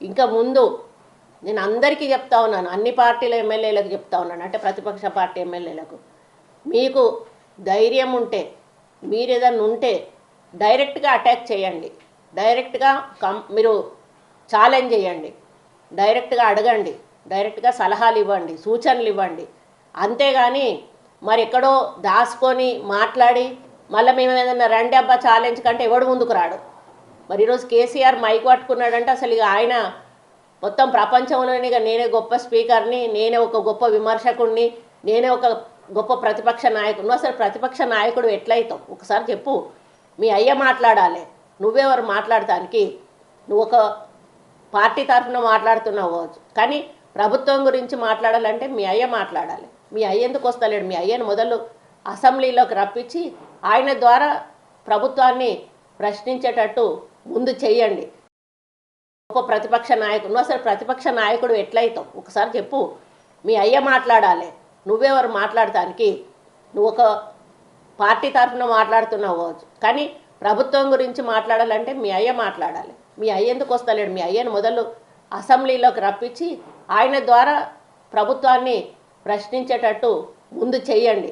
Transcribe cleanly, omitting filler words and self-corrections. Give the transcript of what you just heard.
ఇంకా ముందు నేను అందరికీ చెప్తా ఉన్నాను, అన్ని పార్టీల ఎమ్మెల్యేలకు చెప్తా ఉన్నాను, అంటే ప్రతిపక్ష పార్టీ ఎమ్మెల్యేలకు, మీకు ధైర్యం ఉంటే, మీరు ఏదన్నా ఉంటే డైరెక్ట్గా అటాక్ చేయండి, డైరెక్ట్గా మీరు ఛాలెంజ్ చేయండి, డైరెక్ట్గా అడగండి, డైరెక్ట్గా సలహాలు ఇవ్వండి, సూచనలు ఇవ్వండి. అంతేగాని మరి ఎక్కడో దాచుకొని మాట్లాడి మళ్ళీ మేము ఏదన్నా రండి అబ్బా ఛాలెంజ్ కంటే ఎవడు ముందుకు రాడు. మరి ఈరోజు కేసీఆర్ మైక్ పట్టుకున్నాడంటే అసలు ఇక ఆయన మొత్తం ప్రపంచంలోని ఇక నేనే గొప్ప స్పీకర్ని, నేనే ఒక గొప్ప విమర్శకుడిని, నేనే ఒక గొప్ప ప్రతిపక్ష నాయకుడు. అసలు ప్రతిపక్ష నాయకుడు ఎట్లయితావు ఒకసారి చెప్పు. మీ అయ్య మాట్లాడాలి, నువ్వెవరు మాట్లాడటానికి? నువ్వు ఒక పార్టీ తరఫున మాట్లాడుతున్నావు, కానీ ప్రభుత్వం గురించి మాట్లాడాలంటే మీ అయ్య మాట్లాడాలి. మీ అయ్య ఎందుకు వస్తలేడు? మీ అయ్యను మొదలు అసెంబ్లీలోకి రప్పించి ఆయన ద్వారా ప్రభుత్వాన్ని ప్రశ్నించేటట్టు ముందు చెయ్యండి. ఒక ప్రతిపక్ష నాయకుడు. అసలు ప్రతిపక్ష నాయకుడు ఎట్లయితావు ఒకసారి చెప్పు. మీ అయ్య మాట్లాడాలి, నువ్వెవరు మాట్లాడటానికి? నువ్వు ఒక పార్టీ తరఫున మాట్లాడుతున్నావు, కానీ ప్రభుత్వం గురించి మాట్లాడాలంటే మీ అయ్య మాట్లాడాలి. మీ అయ్య ఎందుకు వస్తలేడు? మీ అయ్యను మొదలు అసెంబ్లీలోకి రప్పించి ఆయన ద్వారా ప్రభుత్వాన్ని ప్రశ్నించేటట్టు ముందు చెయ్యండి.